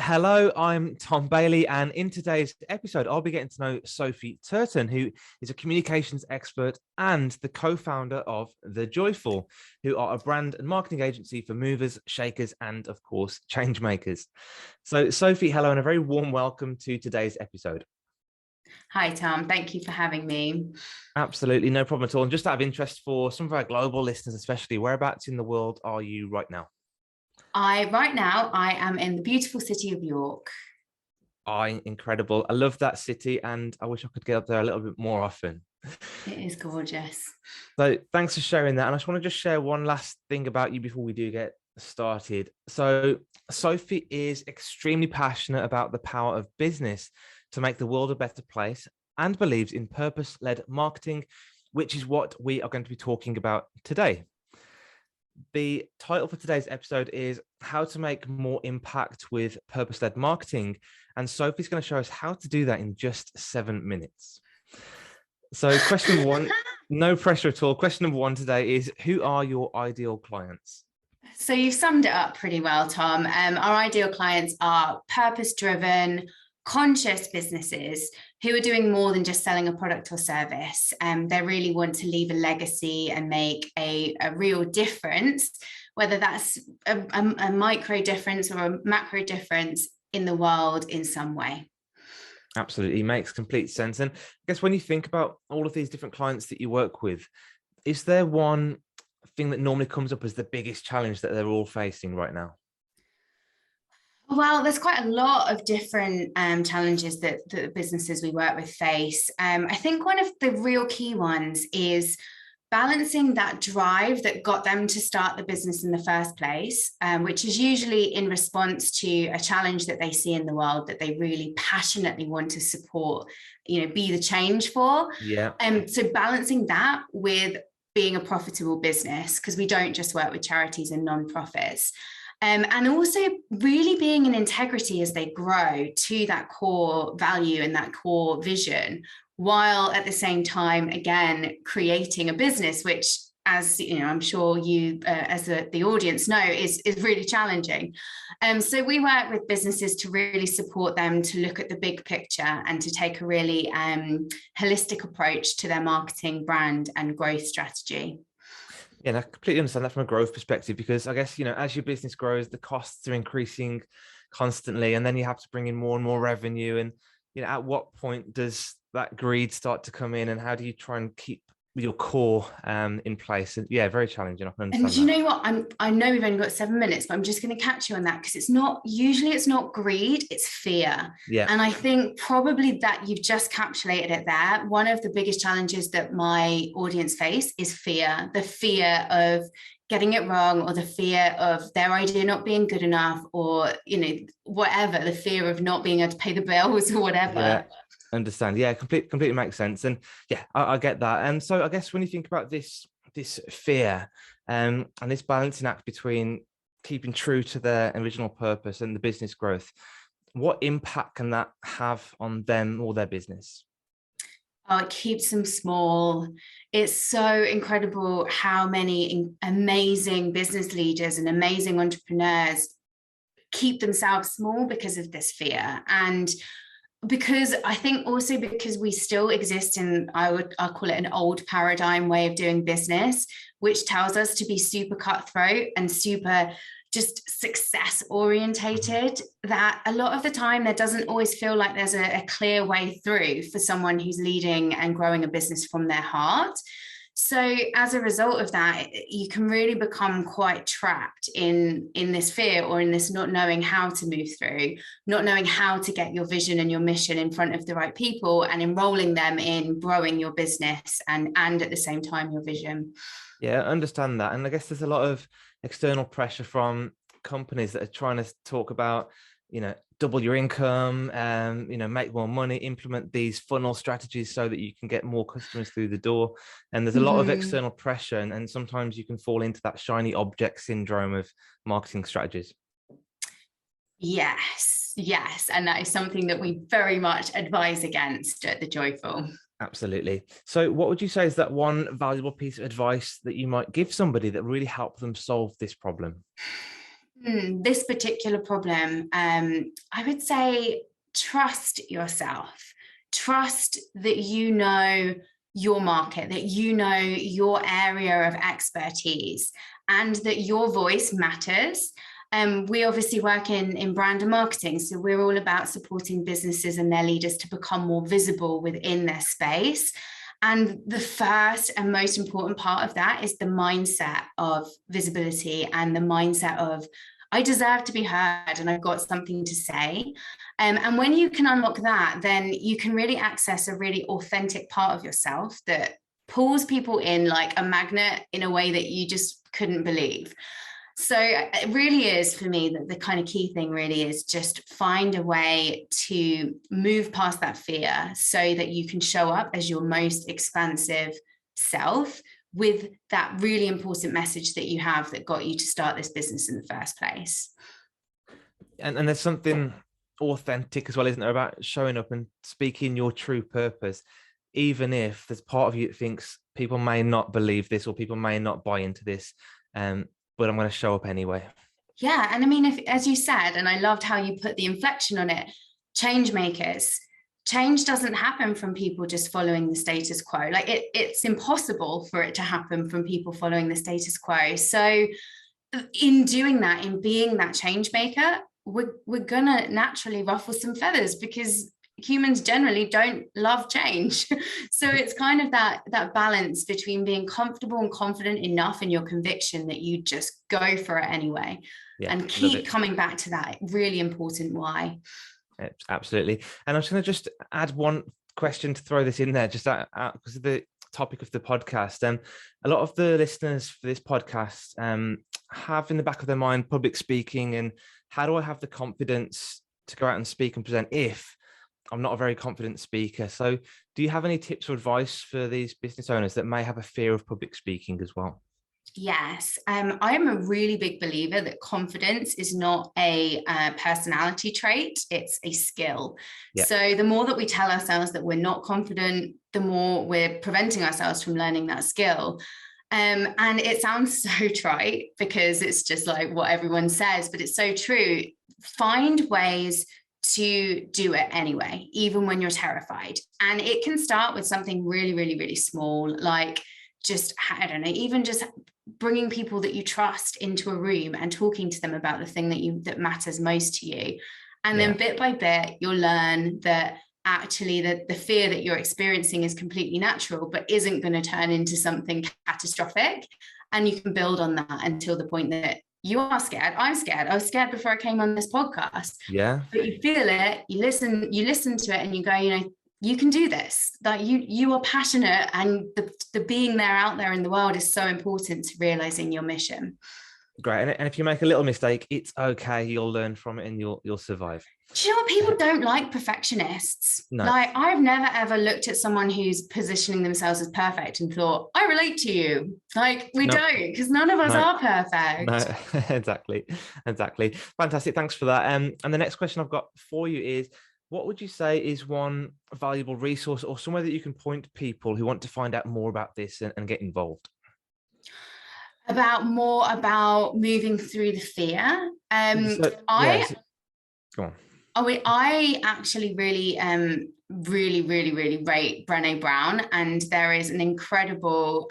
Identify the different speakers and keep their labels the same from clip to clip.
Speaker 1: Hello, I'm Tom Bailey, and in today's episode, I'll be getting to know Sophie Turton, who is a communications expert and the co-founder of The Joyful, who are a brand and marketing agency for movers, shakers, and of course, change makers. So, Sophie, hello, and a very warm welcome to today's episode.
Speaker 2: Hi, Tom. Thank you for having me.
Speaker 1: Absolutely, no problem at all. And just out of interest for some of our global listeners, especially, whereabouts in the world are you right now?
Speaker 2: Right now, I am in the beautiful city of York.
Speaker 1: Incredible. I love that city, and I wish I could get up there a little bit more often.
Speaker 2: It is gorgeous.
Speaker 1: So thanks for sharing that. And I just want to just share one last thing about you before we do get started. So Sophie is extremely passionate about the power of business to make the world a better place and believes in purpose-led marketing, which is what we are going to be talking about today. The title for today's episode is How to Make More Impact with Purpose-Led Marketing. And Sophie's going to show us how to do that in just 7 minutes. So question number one, no pressure at all. Question number one today is, who are your ideal clients?
Speaker 2: So you've summed it up pretty well, Tom. Our ideal clients are purpose-driven, conscious businesses who are doing more than just selling a product or service. They really want to leave a legacy and make a real difference, whether that's a micro difference or a macro difference in the world in some way.
Speaker 1: Absolutely, makes complete sense. And I guess when you think about all of these different clients that you work with, is there one thing that normally comes up as the biggest challenge that they're all facing right now?
Speaker 2: Well, there's quite a lot of different challenges that the businesses we work with face. I think one of the real key ones is balancing that drive that got them to start the business in the first place, which is usually in response to a challenge that they see in the world that they really passionately want to support, be the change for.
Speaker 1: Yeah.
Speaker 2: So balancing that with being a profitable business, because we don't just work with charities and non-profits. And also really being in integrity as they grow to that core value and that core vision, while at the same time, again, creating a business, which, as you know, I'm sure you, as the audience know, is really challenging. So we work with businesses to really support them to look at the big picture and to take a really holistic approach to their marketing, brand, and growth strategy.
Speaker 1: Yeah, and I completely understand that from a growth perspective, because I guess, as your business grows, the costs are increasing constantly, and then you have to bring in more and more revenue. And, at what point does that greed start to come in, and how do you try and keep your core in place? And yeah, very challenging. I can understand.
Speaker 2: And you know what? I know we've only got 7 minutes, but I'm just going to catch you on that, because it's not greed, it's fear.
Speaker 1: Yeah.
Speaker 2: And I think probably that you've just encapsulated it there. One of the biggest challenges that my audience face is fear, the fear of getting it wrong, or the fear of their idea not being good enough, or, whatever, the fear of not being able to pay the bills or whatever.
Speaker 1: Yeah. Understand. Yeah, completely makes sense. And yeah, I get that. And so I guess when you think about this fear and this balancing act between keeping true to their original purpose and the business growth, what impact can that have on them or their business?
Speaker 2: Oh, it keeps them small. It's so incredible how many amazing business leaders and amazing entrepreneurs keep themselves small because of this fear. And because I think also because we still exist in, I'll call it an old paradigm way of doing business, which tells us to be super cutthroat and super just success orientated, that a lot of the time there doesn't always feel like there's a clear way through for someone who's leading and growing a business from their heart. So as a result of that, you can really become quite trapped in this fear, or in this not knowing how to move through, not knowing how to get your vision and your mission in front of the right people and enrolling them in growing your business and at the same time your vision.
Speaker 1: Yeah, I understand that. And I guess there's a lot of external pressure from companies that are trying to talk about, double your income, make more money, implement these funnel strategies so that you can get more customers through the door. And there's a lot of external pressure, and sometimes you can fall into that shiny object syndrome of marketing strategies.
Speaker 2: Yes. And that is something that we very much advise against at The Joyful.
Speaker 1: Absolutely. So what would you say is that one valuable piece of advice that you might give somebody that really helped them solve this problem?
Speaker 2: This particular problem, I would say trust yourself. Trust that you know your market, that you know your area of expertise, and that your voice matters. We obviously work in brand and marketing, so we're all about supporting businesses and their leaders to become more visible within their space. And the first and most important part of that is the mindset of visibility and the mindset of, I deserve to be heard and I've got something to say. And when you can unlock that, then you can really access a really authentic part of yourself that pulls people in like a magnet in a way that you just couldn't believe. So it really is, for me, that the kind of key thing really is just find a way to move past that fear so that you can show up as your most expansive self with that really important message that you have that got you to start this business in the first place.
Speaker 1: And there's something authentic as well, isn't there, about showing up and speaking your true purpose, even if there's part of you that thinks people may not believe this or people may not buy into this. But I'm going to show up anyway.
Speaker 2: Yeah. And I mean, if, as you said, and I loved how you put the inflection on it, change makers. Change doesn't happen from people just following the status quo. Like it's impossible for it to happen from people following the status quo. So in doing that, in being that change maker, we're going to naturally ruffle some feathers because humans generally don't love change. So it's kind of that balance between being comfortable and confident enough in your conviction that you just go for it anyway. Yeah, and keep coming back to that really important why.
Speaker 1: Absolutely. And I'm just going to just add one question to throw this in there, just because of the topic of the podcast. A lot of the listeners for this podcast have in the back of their mind public speaking and how do I have the confidence to go out and speak and present if I'm not a very confident speaker. So do you have any tips or advice for these business owners that may have a fear of public speaking as well?
Speaker 2: Yes, I'm a really big believer that confidence is not a personality trait, it's a skill. Yeah. So the more that we tell ourselves that we're not confident, the more we're preventing ourselves from learning that skill. And it sounds so trite because it's just like what everyone says, but it's so true. Find ways to do it anyway, even when you're terrified. And it can start with something really, really, really small, like just, I don't know, even just bringing people that you trust into a room and talking to them about the thing that matters most to you. And then bit by bit, you'll learn that actually the fear that you're experiencing is completely natural, but isn't going to turn into something catastrophic. And you can build on that until the point that you are scared. I'm scared. I was scared before I came on this podcast.
Speaker 1: Yeah.
Speaker 2: But you feel it, you listen to it and you go, you know, you can do this. That you are passionate, and the being there out there in the world is so important to realizing your mission.
Speaker 1: Great. And if you make a little mistake, it's okay. You'll learn from it and you'll survive.
Speaker 2: Do you know what? People don't like perfectionists. No. Like I've never ever looked at someone who's positioning themselves as perfect and thought, I relate to you. Like we don't, because none of us are perfect.
Speaker 1: No, exactly. Fantastic. Thanks for that. And the next question I've got for you is, what would you say is one valuable resource or somewhere that you can point people who want to find out more about this and get involved?
Speaker 2: About moving through the fear.
Speaker 1: Go on.
Speaker 2: I actually really really rate Brené Brown, and there is an incredible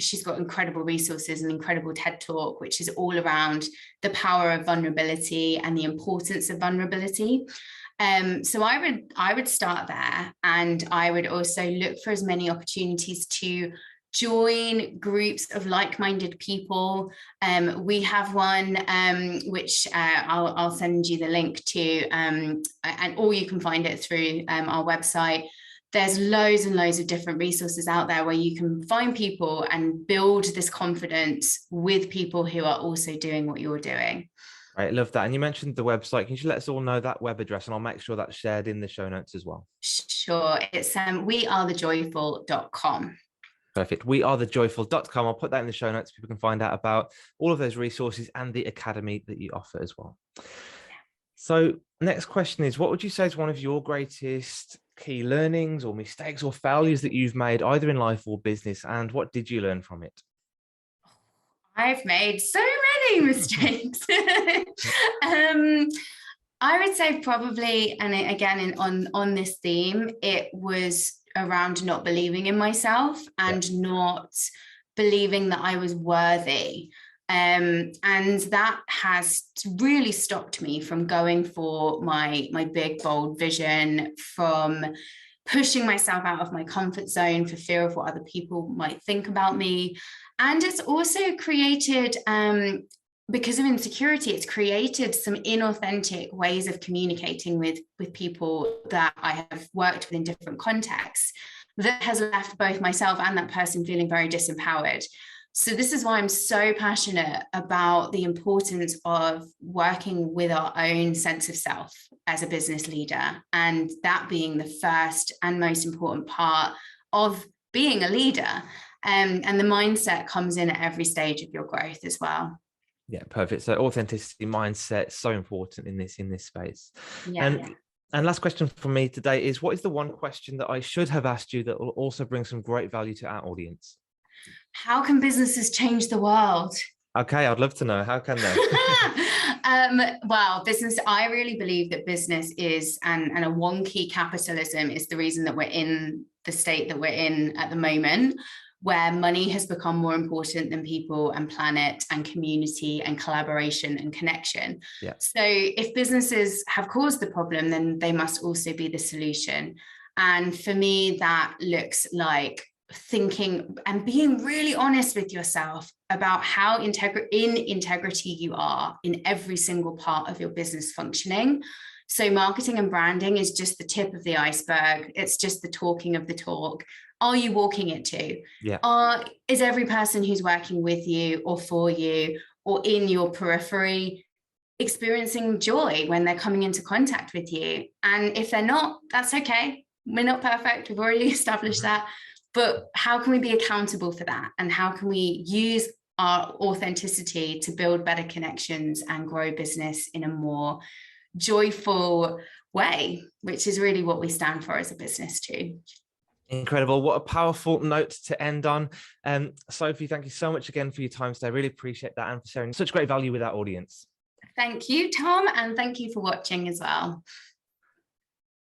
Speaker 2: she's got incredible resources, an incredible TED Talk which is all around the power of vulnerability and the importance of vulnerability. So I would start there, and I would also look for as many opportunities to join groups of like-minded people. We have one which I'll send you the link to, or you can find it through our website. There's loads and loads of different resources out there where you can find people and build this confidence with people who are also doing what you're doing.
Speaker 1: I love that. And you mentioned the website. Can you let us all know that web address, and I'll make sure that's shared in the show notes as well?
Speaker 2: Sure. It's wearethejoyful.com.
Speaker 1: Perfect. Wearethejoyful.com. I'll put that in the show notes. People can find out about all of those resources and the academy that you offer as well. Yeah. So next question is, what would you say is one of your greatest key learnings or mistakes or failures that you've made either in life or business? And what did you learn from it?
Speaker 2: I've made so silly mistakes. I would say probably, and again, on this theme, it was around not believing in myself and not believing that I was worthy. And that has really stopped me from going for my big, bold vision, from pushing myself out of my comfort zone for fear of what other people might think about me. And it's also created, because of insecurity, it's created some inauthentic ways of communicating with people that I have worked with in different contexts, that has left both myself and that person feeling very disempowered. So this is why I'm so passionate about the importance of working with our own sense of self as a business leader, and that being the first and most important part of being a leader. And the mindset comes in at every stage of your growth as well.
Speaker 1: Yeah, perfect. So authenticity, mindset, so important in this space.
Speaker 2: Yeah.
Speaker 1: And last question for me today is, what is the one question that I should have asked you that will also bring some great value to our audience?
Speaker 2: How can businesses change the world?
Speaker 1: Okay, I'd love to know. How can they?
Speaker 2: Well, business, I really believe that business is, and a wonky capitalism is the reason that we're in the state that we're in at the moment, where money has become more important than people and planet and community and collaboration and connection.
Speaker 1: Yeah.
Speaker 2: So if businesses have caused the problem, then they must also be the solution. And for me, that looks like thinking and being really honest with yourself about how in integrity you are in every single part of your business functioning. So marketing and branding is just the tip of the iceberg. It's just the talking of the talk. Are you walking it too?
Speaker 1: Yeah.
Speaker 2: Is every person who's working with you or for you or in your periphery experiencing joy when they're coming into contact with you? And if they're not, that's okay. We're not perfect. We've already established that. But how can we be accountable for that? And how can we use our authenticity to build better connections and grow business in a more joyful way, which is really what we stand for as a business too.
Speaker 1: Incredible. What a powerful note to end on. Sophie, thank you so much again for your time today. I really appreciate that and for sharing such great value with our audience.
Speaker 2: Thank you, Tom, and thank you for watching as well.